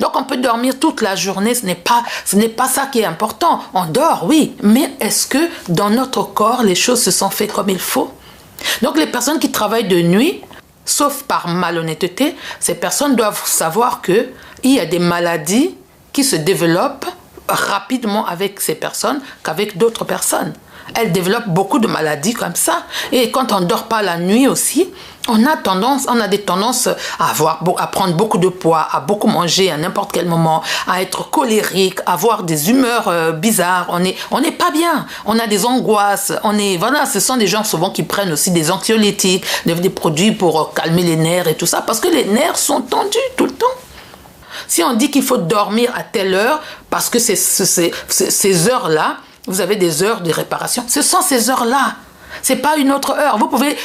Donc on peut dormir toute la journée, ce n'est pas ça qui est important. On dort, oui, mais est-ce que dans notre corps, les choses se sont faites comme il faut? Donc les personnes qui travaillent de nuit, sauf par malhonnêteté, ces personnes doivent savoir qu'il y a des maladies qui se développent rapidement avec ces personnes qu'avec d'autres personnes. Elles développent beaucoup de maladies comme ça. Et quand on ne dort pas la nuit aussi, on a des tendances à prendre beaucoup de poids, à beaucoup manger à n'importe quel moment, à être colérique, à avoir des humeurs bizarres. On n'est pas bien. On a des angoisses. Voilà, ce sont des gens souvent qui prennent aussi des anxiolytiques, des produits pour calmer les nerfs et tout ça, parce que les nerfs sont tendus tout le temps. Si on dit qu'il faut dormir à telle heure, parce que ces heures-là, vous avez des heures de réparation, ce sont ces heures-là. C'est pas une autre heure. Vous pouvez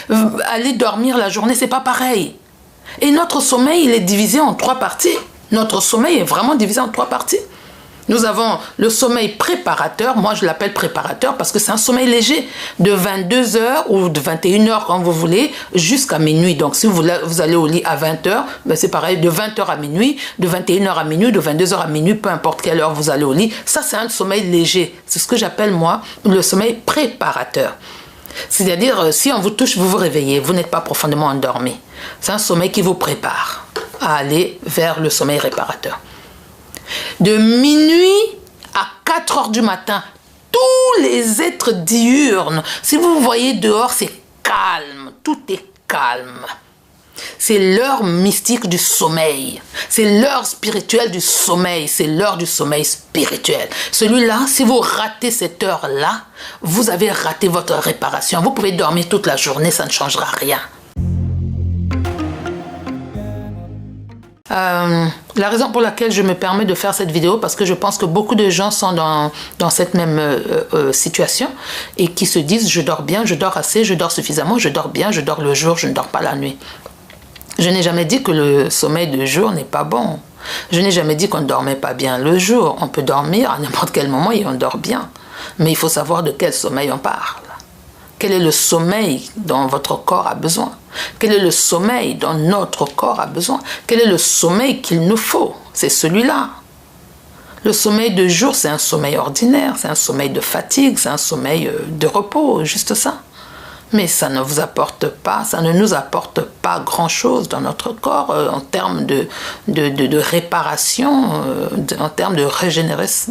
aller dormir la journée, c'est pas pareil. Et notre sommeil, il est divisé en 3 parties. Notre sommeil est vraiment divisé en 3 parties. Nous avons le sommeil préparateur. Moi, je l'appelle préparateur parce que c'est un sommeil léger de 22 heures ou de 21 heures, quand vous voulez, jusqu'à minuit. Donc, si vous allez au lit à 20 heures, ben c'est pareil, de 20 heures à minuit, de 21 heures à minuit, de 22 heures à minuit, peu importe quelle heure vous allez au lit. Ça, c'est un sommeil léger. C'est ce que j'appelle, moi, le sommeil préparateur. C'est-à-dire, si on vous touche, vous vous réveillez. Vous n'êtes pas profondément endormi. C'est un sommeil qui vous prépare à aller vers le sommeil réparateur. De minuit à 4 heures du matin, tous les êtres diurnes, si vous voyez dehors, c'est calme, tout est calme. C'est l'heure mystique du sommeil, c'est l'heure spirituelle du sommeil, c'est l'heure du sommeil spirituel. Celui-là, si vous ratez cette heure-là, vous avez raté votre réparation. Vous pouvez dormir toute la journée, ça ne changera rien. La raison pour laquelle je me permets de faire cette vidéo, parce que je pense que beaucoup de gens sont dans cette même situation et qui se disent: je dors bien, je dors assez, je dors suffisamment, je dors bien, je dors le jour, je ne dors pas la nuit. Je n'ai jamais dit que le sommeil de jour n'est pas bon. Je n'ai jamais dit qu'on ne dormait pas bien le jour. On peut dormir à n'importe quel moment et on dort bien. Mais il faut savoir de quel sommeil on parle. Quel est le sommeil dont votre corps a besoin? Quel est le sommeil dont notre corps a besoin? Quel est le sommeil qu'il nous faut? C'est celui-là. Le sommeil de jour, c'est un sommeil ordinaire, c'est un sommeil de fatigue, c'est un sommeil de repos, juste ça. Mais ça ne vous apporte pas, ça ne nous apporte pas grand-chose dans notre corps en termes de réparation, en termes de régénérescence.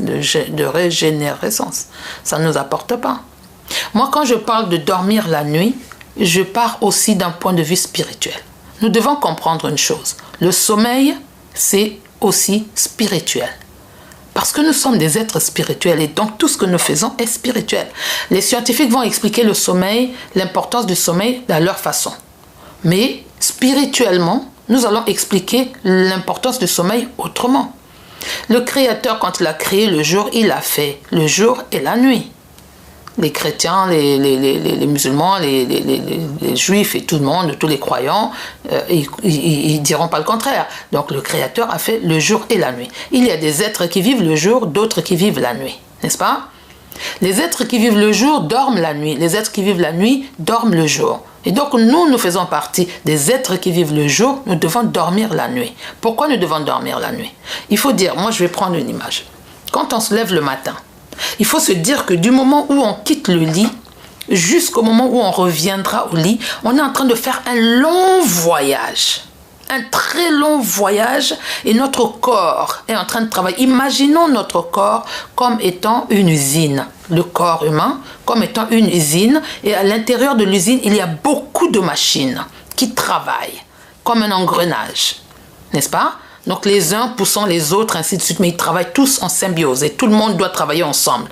Ça ne nous apporte pas. Moi, quand je parle de dormir la nuit, je pars aussi d'un point de vue spirituel. Nous devons comprendre une chose. Le sommeil, c'est aussi spirituel. Parce que nous sommes des êtres spirituels et donc tout ce que nous faisons est spirituel. Les scientifiques vont expliquer le sommeil, l'importance du sommeil à leur façon. Mais spirituellement, nous allons expliquer l'importance du sommeil autrement. Le Créateur, quand il a créé le jour, il a fait le jour et la nuit. Les chrétiens, les musulmans, les juifs et tout le monde, tous les croyants, ils diront pas le contraire. Donc le Créateur a fait le jour et la nuit. Il y a des êtres qui vivent le jour, d'autres qui vivent la nuit, n'est-ce pas? Les êtres qui vivent le jour dorment la nuit. Les êtres qui vivent la nuit dorment le jour. Et donc nous faisons partie des êtres qui vivent le jour, nous devons dormir la nuit. Pourquoi nous devons dormir la nuit? Il faut dire, moi je vais prendre une image. Quand on se lève le matin, il faut se dire que du moment où on quitte le lit jusqu'au moment où on reviendra au lit, on est en train de faire un long voyage. Un très long voyage et notre corps est en train de travailler. Imaginons notre corps comme étant une usine. Le corps humain comme étant une usine et à l'intérieur de l'usine, il y a beaucoup de machines qui travaillent comme un engrenage. N'est-ce pas? Donc les uns poussant les autres, ainsi de suite, mais ils travaillent tous en symbiose et tout le monde doit travailler ensemble,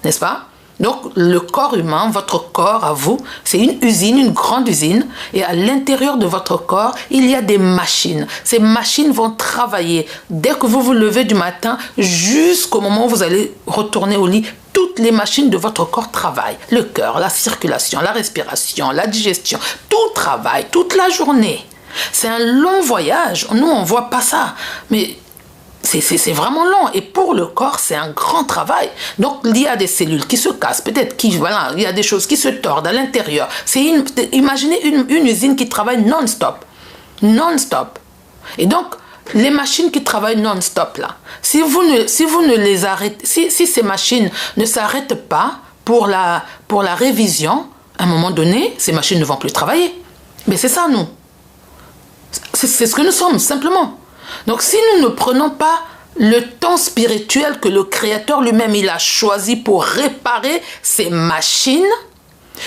n'est-ce pas? Donc le corps humain, votre corps à vous, c'est une usine, une grande usine, et à l'intérieur de votre corps, il y a des machines. Ces machines vont travailler dès que vous vous levez du matin jusqu'au moment où vous allez retourner au lit. Toutes les machines de votre corps travaillent. Le cœur, la circulation, la respiration, la digestion, tout travaille toute la journée. C'est un long voyage. Nous, on ne voit pas ça. Mais c'est vraiment long. Et pour le corps, c'est un grand travail. Donc, il y a des cellules qui se cassent. Peut-être qu'il y a des choses qui se tordent à l'intérieur. Imaginez une usine qui travaille non-stop. Non-stop. Et donc, les machines qui travaillent non-stop là, si vous ne les arrêtez, si ces machines ne s'arrêtent pas pour la révision, à un moment donné, ces machines ne vont plus travailler. Mais c'est ça, nous. C'est ce que nous sommes, simplement. Donc, si nous ne prenons pas le temps spirituel que le Créateur lui-même il a choisi pour réparer ces machines,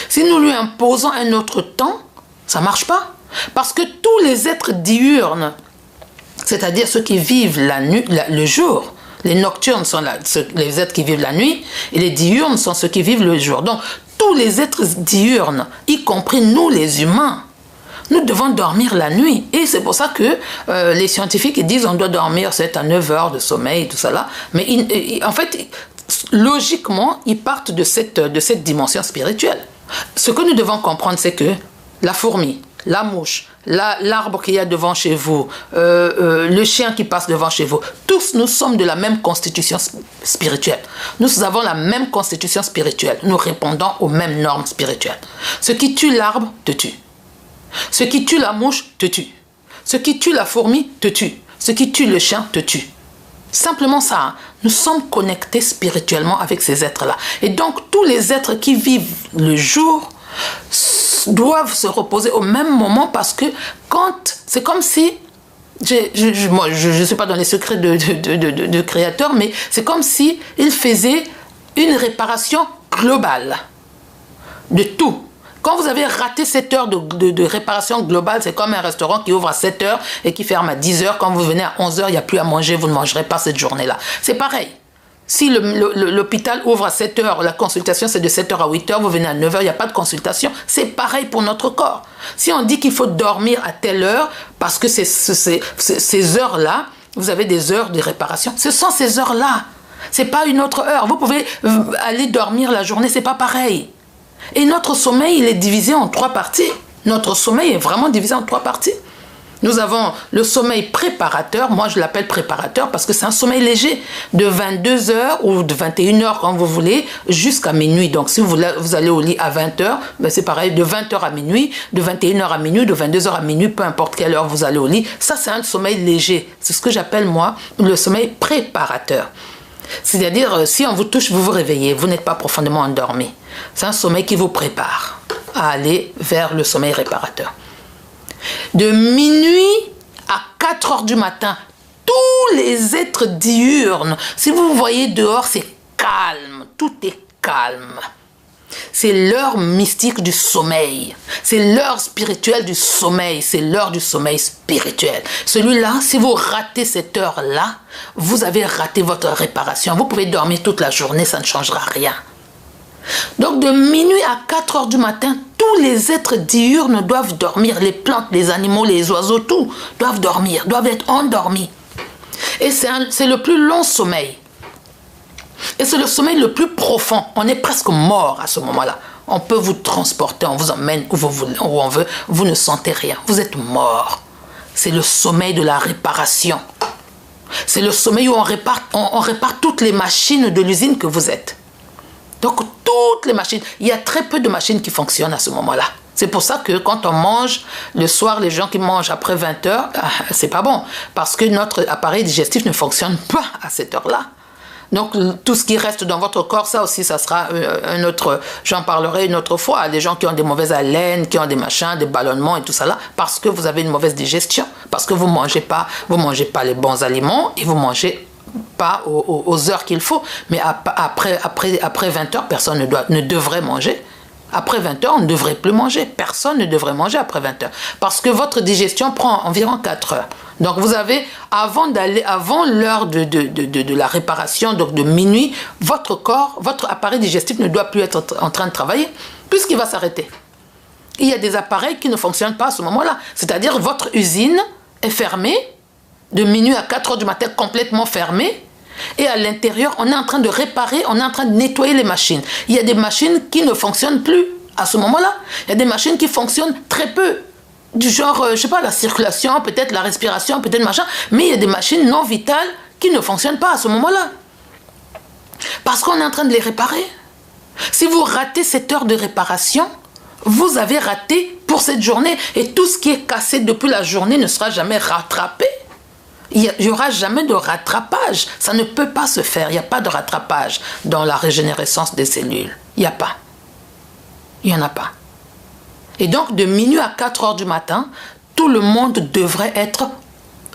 si nous lui imposons un autre temps, ça ne marche pas. Parce que tous les êtres diurnes, c'est-à-dire ceux qui vivent la nuit, le jour, les nocturnes sont les êtres qui vivent la nuit, et les diurnes sont ceux qui vivent le jour. Donc, tous les êtres diurnes, y compris nous les humains, nous devons dormir la nuit. Et c'est pour ça que les scientifiques ils disent on doit dormir 7 à 9 heures de sommeil, tout ça là. Mais en fait, logiquement, ils partent de cette dimension spirituelle. Ce que nous devons comprendre, c'est que la fourmi, la mouche, l'arbre qu'il y a devant chez vous, le chien qui passe devant chez vous, tous nous sommes de la même constitution spirituelle. Nous avons la même constitution spirituelle. Nous répondons aux mêmes normes spirituelles. Ce qui tue l'arbre te tue. Ce qui tue la mouche te tue. Ce qui tue la fourmi te tue. Ce qui tue le chien te tue. Simplement ça. Hein. Nous sommes connectés spirituellement avec ces êtres-là. Et donc, tous les êtres qui vivent le jour doivent se reposer au même moment parce que c'est comme si, moi je ne suis pas dans les secrets de créateur, mais c'est comme si il faisait une réparation globale de tout. Quand vous avez raté 7 heures de réparation globale, c'est comme un restaurant qui ouvre à 7 heures et qui ferme à 10 heures. Quand vous venez à 11 heures, il n'y a plus à manger, vous ne mangerez pas cette journée-là. C'est pareil. Si l'hôpital ouvre à 7 heures, la consultation c'est de 7 heures à 8 heures, vous venez à 9 heures, il n'y a pas de consultation. C'est pareil pour notre corps. Si on dit qu'il faut dormir à telle heure, parce que ces heures-là, vous avez des heures de réparation, ce sont ces heures-là. Ce n'est pas une autre heure. Vous pouvez aller dormir la journée, ce n'est pas pareil. Et notre sommeil, il est divisé en 3 parties. Notre sommeil est vraiment divisé en 3 parties. Nous avons le sommeil préparateur, moi je l'appelle préparateur parce que c'est un sommeil léger, de 22 heures ou de 21 heures quand vous voulez, jusqu'à minuit. Donc si vous allez au lit à 20 heures, ben c'est pareil, de 20 heures à minuit, de 21 heures à minuit, de 22 heures à minuit, peu importe quelle heure vous allez au lit. Ça c'est un sommeil léger, c'est ce que j'appelle moi le sommeil préparateur. C'est-à-dire, si on vous touche, vous vous réveillez, vous n'êtes pas profondément endormi. C'est un sommeil qui vous prépare à aller vers le sommeil réparateur. De minuit à 4 heures du matin, tous les êtres diurnes, si vous voyez dehors, c'est calme, tout est calme. C'est l'heure mystique du sommeil. C'est l'heure spirituelle du sommeil. C'est l'heure du sommeil spirituel. Celui-là, si vous ratez cette heure-là, vous avez raté votre réparation. Vous pouvez dormir toute la journée, ça ne changera rien. Donc de minuit à 4 heures du matin, tous les êtres diurnes doivent dormir. Les plantes, les animaux, les oiseaux, tout doivent dormir, doivent être endormis. Et c'est le plus long sommeil. Et c'est le sommeil le plus profond. On est presque mort à ce moment-là. On peut vous transporter, on vous emmène où on veut. Vous ne sentez rien. Vous êtes mort. C'est le sommeil de la réparation. C'est le sommeil où on répare toutes les machines de l'usine que vous êtes. Donc, toutes les machines. Il y a très peu de machines qui fonctionnent à ce moment-là. C'est pour ça que quand on mange le soir, les gens qui mangent après 20 heures, c'est pas bon. Parce que notre appareil digestif ne fonctionne pas à cette heure-là. Donc, tout ce qui reste dans votre corps, ça aussi, ça sera j'en parlerai une autre fois. Les gens qui ont des mauvaises haleines, qui ont des machins, des ballonnements et tout ça là, parce que vous avez une mauvaise digestion, parce que vous mangez pas les bons aliments et vous mangez pas aux heures qu'il faut. Mais après 20 heures, personne ne devrait manger. Après 20 heures, on ne devrait plus manger. Personne ne devrait manger après 20 heures. Parce que votre digestion prend environ 4 heures. Donc vous avez, avant l'heure de la réparation, donc de minuit, votre corps, votre appareil digestif ne doit plus être en train de travailler, puisqu'il va s'arrêter. Il y a des appareils qui ne fonctionnent pas à ce moment-là. C'est-à-dire votre usine est fermée, de minuit à 4 heures du matin, complètement fermée. Et à l'intérieur, on est en train de réparer, on est en train de nettoyer les machines. Il y a des machines qui ne fonctionnent plus à ce moment-là. Il y a des machines qui fonctionnent très peu. Du genre, je sais pas, la circulation, peut-être la respiration, peut-être machin. Mais il y a des machines non vitales qui ne fonctionnent pas à ce moment-là. Parce qu'on est en train de les réparer. Si vous ratez cette heure de réparation, vous avez raté pour cette journée. Et tout ce qui est cassé depuis la journée ne sera jamais rattrapé. Il n'y aura jamais de rattrapage. Ça ne peut pas se faire. Il n'y a pas de rattrapage dans la régénérescence des cellules. Il n'y a pas. Il n'y en a pas. Et donc, de minuit à 4 heures du matin, tout le monde devrait être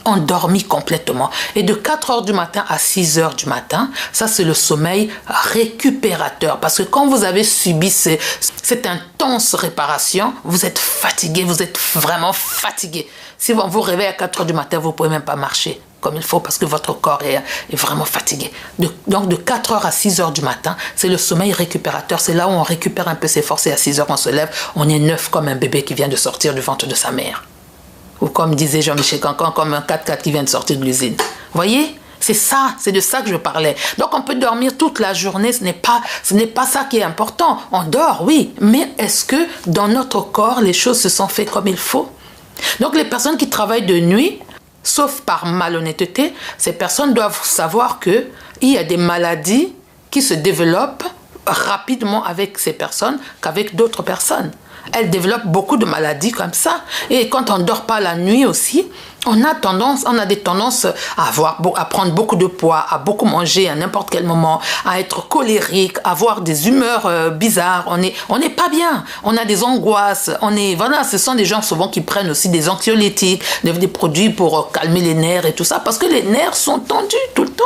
endormi complètement. Et de 4 heures du matin à 6 heures du matin, ça c'est le sommeil récupérateur. Parce que quand vous avez subi cette intense réparation, vous êtes fatigué, vous êtes vraiment fatigué. Si vous vous réveillez à 4 heures du matin, vous ne pouvez même pas marcher comme il faut parce que votre corps est vraiment fatigué. Donc de 4 heures à 6 heures du matin, c'est le sommeil récupérateur. C'est là où on récupère un peu ses forces et à 6 heures on se lève, on est neuf comme un bébé qui vient de sortir du ventre de sa mère. Ou comme disait Jean-Michel Cancan, comme un 4x4 qui vient de sortir de l'usine. Vous voyez? C'est ça, c'est de ça que je parlais. Donc on peut dormir toute la journée, ce n'est pas ça qui est important. On dort, oui, mais est-ce que dans notre corps, les choses se sont faites comme il faut? Donc les personnes qui travaillent de nuit, sauf par malhonnêteté, ces personnes doivent savoir qu'il y a des maladies qui se développent rapidement avec ces personnes qu'avec d'autres personnes. Elles développent beaucoup de maladies comme ça. Et quand on ne dort pas la nuit aussi, on a des tendances à prendre beaucoup de poids, à beaucoup manger à n'importe quel moment, à être colérique, à avoir des humeurs bizarres. On n'est pas bien. On a des angoisses. Voilà, ce sont des gens souvent qui prennent aussi des anxiolytiques, des produits pour calmer les nerfs et tout ça, parce que les nerfs sont tendus tout le temps.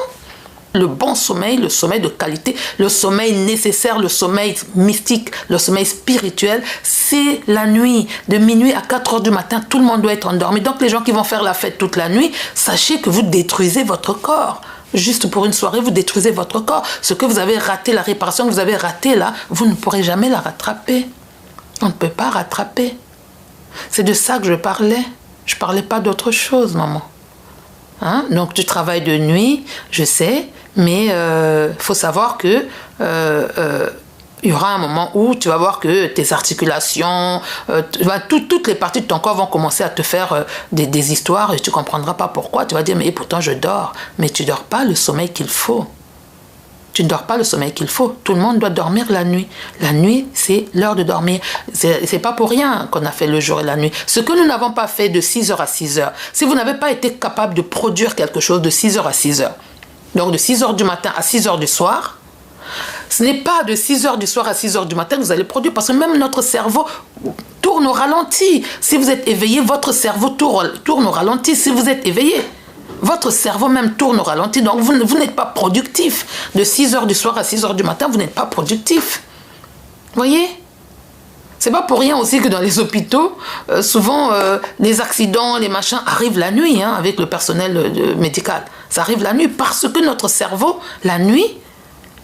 Le bon sommeil, le sommeil de qualité, le sommeil nécessaire, le sommeil mystique, le sommeil spirituel, c'est la nuit. De minuit à 4 heures du matin, tout le monde doit être endormi. Donc les gens qui vont faire la fête toute la nuit, sachez que vous détruisez votre corps. Juste pour une soirée, vous détruisez votre corps. Ce que vous avez raté, la réparation que vous avez ratée là, vous ne pourrez jamais la rattraper. On ne peut pas rattraper. C'est de ça que je parlais. Je ne parlais pas d'autre chose, maman. Hein? Donc tu travailles de nuit, je sais, mais faut savoir que il y aura un moment où tu vas voir que tes articulations, toutes les parties de ton corps vont commencer à te faire des histoires et tu ne comprendras pas pourquoi. Tu vas dire, mais pourtant je dors. Mais tu ne dors pas le sommeil qu'il faut. Tu ne dors pas le sommeil qu'il faut. Tout le monde doit dormir la nuit. La nuit, c'est l'heure de dormir. C'est pas pour rien qu'on a fait le jour et la nuit. Ce que nous n'avons pas fait de 6 heures à 6 heures, si vous n'avez pas été capable de produire quelque chose de 6 heures à 6 heures, donc de 6 heures du matin à 6 heures du soir, ce n'est pas de 6 heures du soir à 6 heures du matin que vous allez produire, parce que même notre cerveau tourne au ralenti. Si vous êtes éveillé, votre cerveau tourne au ralenti. Si vous êtes éveillé, votre cerveau même tourne au ralenti, donc vous n'êtes pas productif. De 6 heures du soir à 6 heures du matin, vous n'êtes pas productif. Vous voyez? C'est pas pour rien aussi que dans les hôpitaux, souvent les accidents, les machins arrivent la nuit avec le personnel médical. Ça arrive la nuit parce que notre cerveau, la nuit,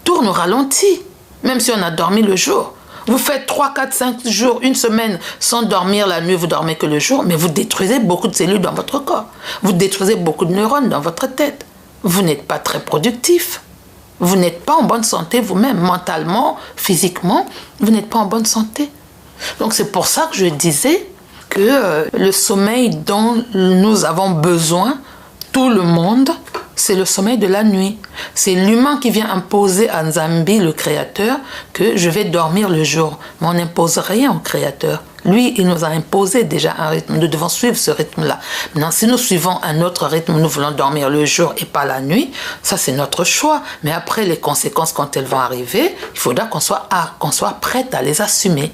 tourne au ralenti, même si on a dormi le jour. Vous faites 3, 4, 5 jours, une semaine sans dormir la nuit, vous dormez que le jour, mais vous détruisez beaucoup de cellules dans votre corps. Vous détruisez beaucoup de neurones dans votre tête. Vous n'êtes pas très productif. Vous n'êtes pas en bonne santé vous-même, mentalement, physiquement, vous n'êtes pas en bonne santé. Donc c'est pour ça que je disais que le sommeil dont nous avons besoin, tout le monde, c'est le sommeil de la nuit. C'est l'humain qui vient imposer à Nzambi, le Créateur, que je vais dormir le jour. Mais on n'impose rien au Créateur. Lui, il nous a imposé déjà un rythme. Nous devons suivre ce rythme-là. Maintenant, si nous suivons un autre rythme, nous voulons dormir le jour et pas la nuit, ça c'est notre choix. Mais après, les conséquences, quand elles vont arriver, il faudra qu'on soit prête à les assumer.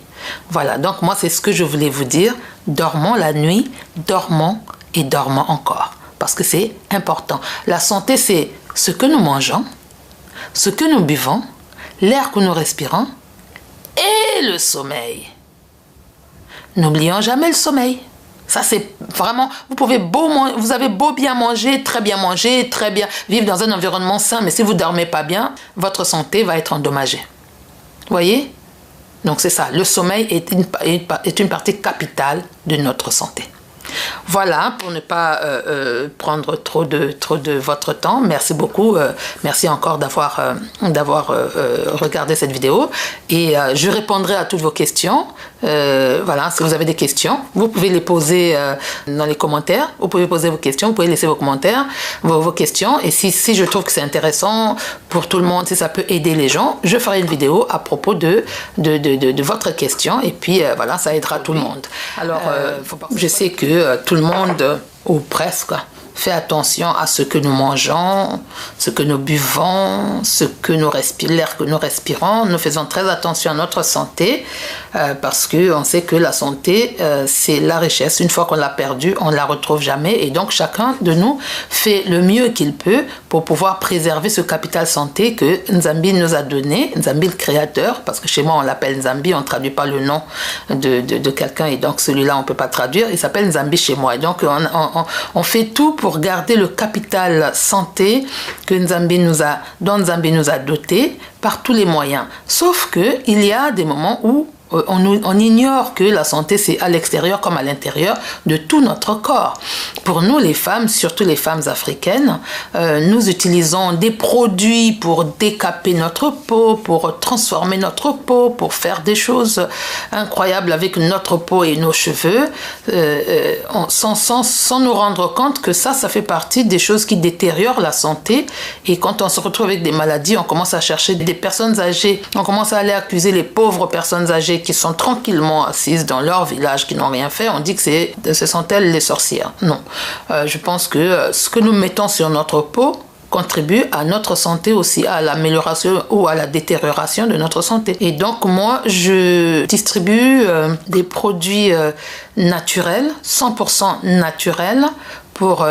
Voilà, donc moi, c'est ce que je voulais vous dire. Dormons la nuit, dormons et dormons encore. Parce que c'est important. La santé, c'est ce que nous mangeons, ce que nous buvons, l'air que nous respirons et le sommeil. N'oublions jamais le sommeil. Ça, c'est vraiment... Vous avez beau bien manger, très bien vivre dans un environnement sain, mais si vous ne dormez pas bien, votre santé va être endommagée. Vous voyez? Donc c'est ça. Le sommeil est une partie capitale de notre santé. Voilà, pour ne pas prendre trop de votre temps, merci beaucoup, merci encore d'avoir regardé cette vidéo et je répondrai à toutes vos questions. Voilà, si vous avez des questions, vous pouvez les poser dans les commentaires, vous pouvez poser vos questions, vous pouvez laisser vos commentaires, vos questions, et si je trouve que c'est intéressant pour tout le monde, si ça peut aider les gens, je ferai une vidéo à propos de votre question, et puis voilà, ça aidera tout le monde. Alors, je sais que tout le monde, ou presque, fait attention à ce que nous mangeons, ce que nous buvons, l'air que nous respirons. Nous faisons très attention à notre santé parce qu'on sait que la santé, c'est la richesse. Une fois qu'on l'a perdue, on ne la retrouve jamais. Et donc, chacun de nous fait le mieux qu'il peut pour pouvoir préserver ce capital santé que Nzambi nous a donné. Nzambi, le créateur, parce que chez moi, on l'appelle Nzambi, on ne traduit pas le nom de quelqu'un et donc celui-là, on ne peut pas traduire. Il s'appelle Nzambi chez moi. Et donc, on fait tout pour garder le capital santé dont Nzambi nous a doté par tous les moyens. Sauf qu'il y a des moments où on ignore que la santé, c'est à l'extérieur comme à l'intérieur de tout notre corps. Pour nous, les femmes, surtout les femmes africaines, nous utilisons des produits pour décaper notre peau, pour transformer notre peau, pour faire des choses incroyables avec notre peau et nos cheveux, sans nous rendre compte que ça fait partie des choses qui détériorent la santé. Et quand on se retrouve avec des maladies, on commence à chercher des personnes âgées, on commence à aller accuser les pauvres personnes âgées qui sont tranquillement assises dans leur village, qui n'ont rien fait. On dit que ce sont elles les sorcières. Non. Je pense que ce que nous mettons sur notre peau contribue à notre santé aussi, à l'amélioration ou à la détérioration de notre santé. Et donc, moi, je distribue des produits naturels, 100% naturels, pour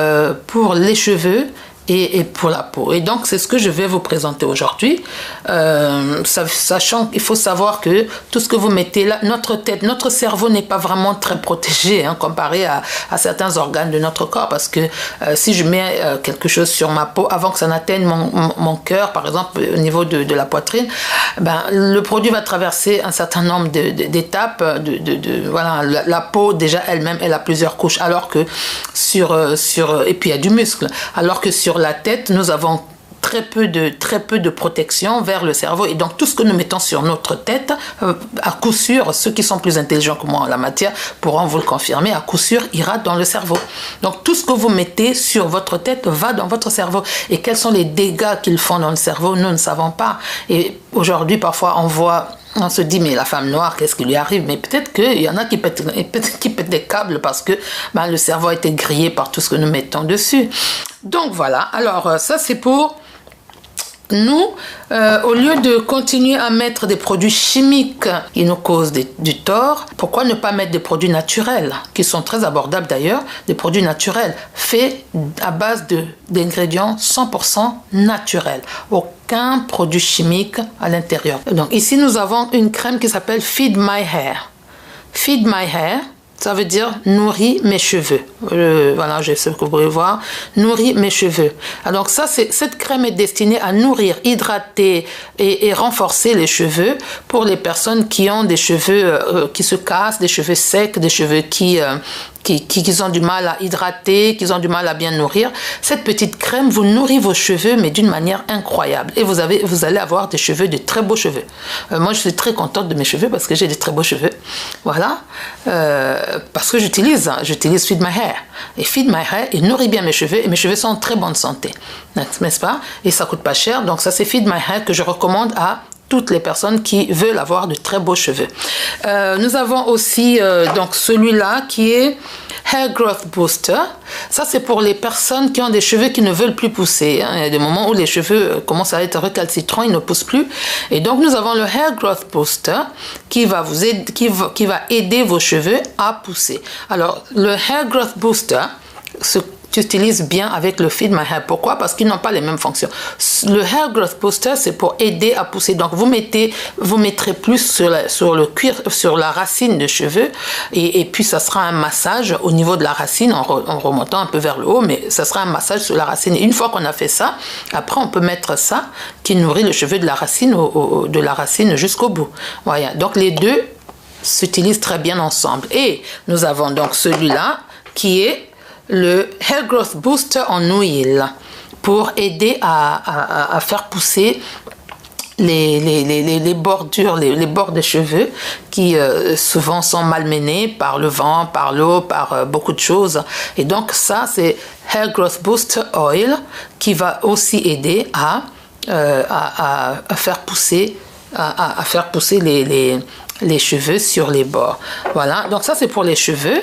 les cheveux, et pour la peau. Et donc, c'est ce que je vais vous présenter aujourd'hui. Sachant qu'il faut savoir que tout ce que vous mettez là, notre cerveau n'est pas vraiment très protégé comparé à certains organes de notre corps. Parce que si je mets quelque chose sur ma peau avant que ça n'atteigne mon cœur, par exemple, au niveau de la poitrine, le produit va traverser un certain nombre d'étapes. Voilà, la peau, déjà, elle-même, elle a plusieurs couches. Alors que et puis il y a du muscle. Alors que sur la tête, nous avons très peu de protection vers le cerveau. Et donc, tout ce que nous mettons sur notre tête, à coup sûr, ceux qui sont plus intelligents que moi en la matière pourront vous le confirmer, à coup sûr, ira dans le cerveau. Donc, tout ce que vous mettez sur votre tête va dans votre cerveau. Et quels sont les dégâts qu'ils font dans le cerveau, nous ne savons pas. Et aujourd'hui, parfois, on se dit, mais la femme noire, qu'est-ce qui lui arrive? Mais peut-être qu'il y en a qui pètent des câbles parce que le cerveau a été grillé par tout ce que nous mettons dessus. Donc voilà, alors ça c'est pour nous, au lieu de continuer à mettre des produits chimiques qui nous causent du tort, pourquoi ne pas mettre des produits naturels, qui sont très abordables d'ailleurs, des produits naturels, faits à base d'ingrédients 100% naturels. Aucun produit chimique à l'intérieur. Donc ici, nous avons une crème qui s'appelle Feed My Hair. Feed My Hair, ça veut dire nourris mes cheveux. Voilà, je sais que vous pouvez voir. Nourris mes cheveux. Alors cette crème est destinée à nourrir, hydrater et renforcer les cheveux pour les personnes qui ont des cheveux qui se cassent, des cheveux secs, des cheveux qui ont du mal à hydrater, qui ont du mal à bien nourrir. Cette petite crème vous nourrit vos cheveux, mais d'une manière incroyable. Et vous allez avoir des cheveux, de très beaux cheveux. Moi, je suis très contente de mes cheveux parce que j'ai des très beaux cheveux. Voilà. Parce que j'utilise Feed My Hair. Et Feed My Hair, il nourrit bien mes cheveux et mes cheveux sont en très bonne santé. N'est-ce pas? Et ça coûte pas cher. Donc ça, c'est Feed My Hair que je recommande à toutes les personnes qui veulent avoir de très beaux cheveux. Nous avons aussi donc celui-là qui est Hair Growth Booster. Ça, c'est pour les personnes qui ont des cheveux qui ne veulent plus pousser. Il y a des moments où les cheveux commencent à être récalcitrants, ils ne poussent plus. Et donc, nous avons le Hair Growth Booster qui va aider vos cheveux à pousser. Alors, le Hair Growth Booster s'utilise bien avec le Feed My Hair. Pourquoi? Parce qu'ils n'ont pas les mêmes fonctions. Le Hair Growth Booster, c'est pour aider à pousser. Donc, vous mettrez plus sur le cuir, sur la racine de cheveux, et puis ça sera un massage au niveau de la racine en remontant un peu vers le haut, mais ça sera un massage sur la racine. Et une fois qu'on a fait ça, après, on peut mettre ça qui nourrit le cheveu de la racine jusqu'au bout. Voilà. Donc, les deux s'utilisent très bien ensemble. Et nous avons donc celui-là qui est le Hair Growth Booster en huile pour aider à faire pousser les bordures, les bords des cheveux qui souvent sont malmenés par le vent, par l'eau, par beaucoup de choses. Et donc ça, c'est Hair Growth Booster Oil qui va aussi aider à faire pousser les cheveux sur les bords. Voilà, donc ça c'est pour les cheveux.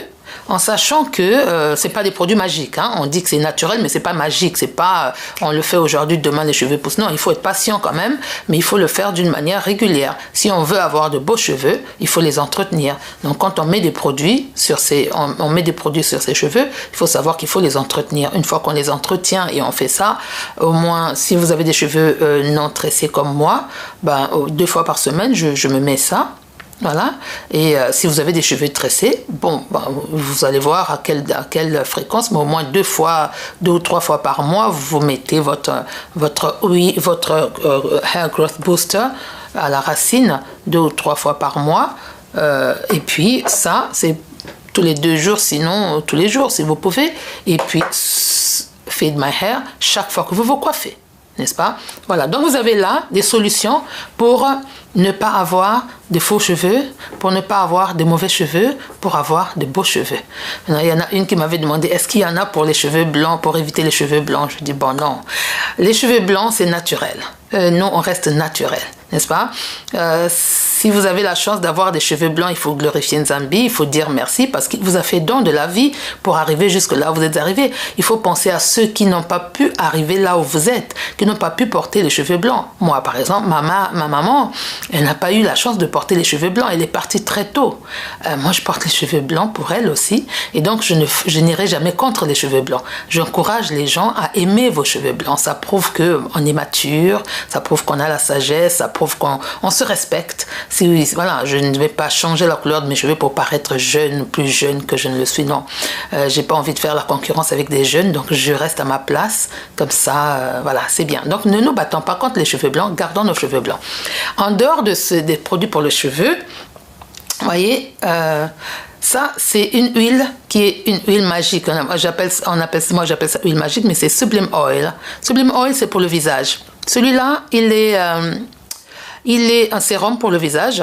en sachant que c'est pas des produits magiques. Hein. On dit que c'est naturel, mais c'est pas magique. C'est pas on le fait aujourd'hui, demain les cheveux poussent. Non, il faut être patient quand même, mais il faut le faire d'une manière régulière. Si on veut avoir de beaux cheveux, il faut les entretenir. Donc quand on met des produits sur on met des produits sur ses cheveux, il faut savoir qu'il faut les entretenir. Une fois qu'on les entretient et on fait ça, au moins si vous avez des cheveux non tressés comme moi, 2 fois par semaine, je me mets ça. Voilà. Et si vous avez des cheveux tressés, vous allez voir à quelle fréquence, mais au moins 2 ou 3 fois par mois, vous mettez votre hair growth booster à la racine 2 ou 3 fois par mois. Et puis ça, c'est tous les 2 jours, sinon tous les jours si vous pouvez. Et puis fade my hair chaque fois que vous vous coiffez. N'est-ce pas? Voilà, donc vous avez là des solutions pour ne pas avoir de faux cheveux, pour ne pas avoir de mauvais cheveux, pour avoir de beaux cheveux. Maintenant, il y en a une qui m'avait demandé, est-ce qu'il y en a pour les cheveux blancs, pour éviter les cheveux blancs? Je dis, bon non. Les cheveux blancs, c'est naturel. Nous, on reste naturel, n'est-ce pas? Si vous avez la chance d'avoir des cheveux blancs, il faut glorifier Nzambi, il faut dire merci parce qu'il vous a fait don de la vie pour arriver jusque là où vous êtes arrivé. Il faut penser à ceux qui n'ont pas pu arriver là où vous êtes, qui n'ont pas pu porter les cheveux blancs. Moi, par exemple, ma maman, elle n'a pas eu la chance de porter les cheveux blancs. Elle est partie très tôt. Moi, je porte les cheveux blancs pour elle aussi. Et donc, je n'irai jamais contre les cheveux blancs. J'encourage les gens à aimer vos cheveux blancs. Ça prouve qu'on est mature, ça prouve qu'on a la sagesse, ça prouve qu'on se respecte. Voilà, je ne vais pas changer la couleur de mes cheveux pour paraître jeune, plus jeune que je ne le suis, non. J'ai pas envie de faire la concurrence avec des jeunes, donc je reste à ma place. Comme ça, voilà, c'est bien. Donc, ne nous battons pas contre les cheveux blancs, gardons nos cheveux blancs. En dehors des produits pour le cheveu, vous voyez, ça, c'est une huile qui est une huile magique. Moi, j'appelle ça huile magique, mais c'est Sublime Oil. Sublime Oil, c'est pour le visage. Celui-là, il est un sérum pour le visage,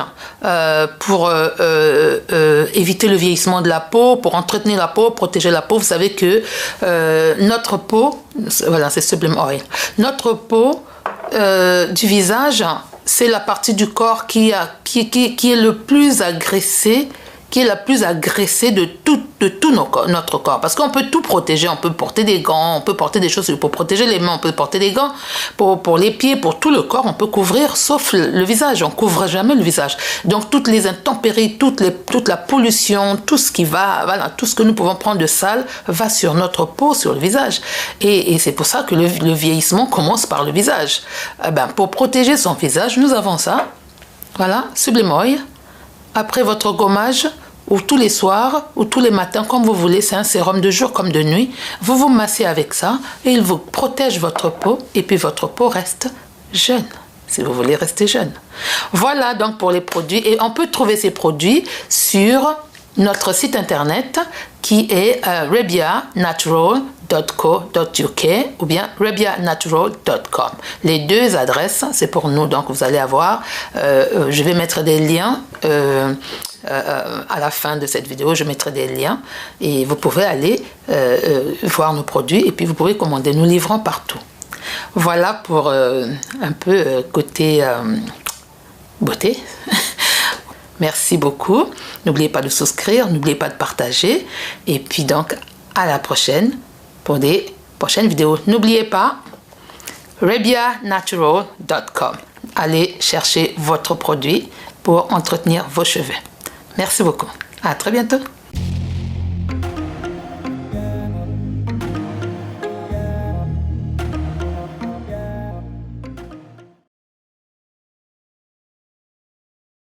pour éviter le vieillissement de la peau, pour entretenir la peau, protéger la peau. Vous savez que notre peau, voilà, c'est Sublime Oil. Notre peau du visage, c'est la partie du corps qui est le plus agressée, qui est la plus agressée de tout notre corps. Parce qu'on peut tout protéger, on peut porter des gants, on peut porter des choses pour protéger les mains, on peut porter des gants pour les pieds, pour tout le corps, on peut couvrir, sauf le visage. On ne couvre jamais le visage. Donc toutes les intempéries, toute la pollution, tout ce qui va, voilà, tout ce que nous pouvons prendre de sale va sur notre peau, sur le visage. Et c'est pour ça que le vieillissement commence par le visage. Pour protéger son visage, nous avons ça. Voilà, Sublime Oil. Après votre gommage, ou tous les soirs, ou tous les matins, comme vous voulez, c'est un sérum de jour comme de nuit, vous vous massez avec ça et il vous protège votre peau et puis votre peau reste jeune, si vous voulez rester jeune. Voilà donc pour les produits et on peut trouver ces produits sur notre site internet qui est rebianatural.co.uk ou bien rebianatural.com. Les 2 adresses, c'est pour nous, donc vous allez avoir, je vais mettre des liens à la fin de cette vidéo, je mettrai des liens et vous pouvez aller voir nos produits et puis vous pouvez commander, nous livrons partout. Voilà pour un peu côté beauté. Merci beaucoup. N'oubliez pas de souscrire, n'oubliez pas de partager. Et puis donc, à la prochaine pour des prochaines vidéos. N'oubliez pas, rebianatural.com. Allez chercher votre produit pour entretenir vos cheveux. Merci beaucoup. À très bientôt.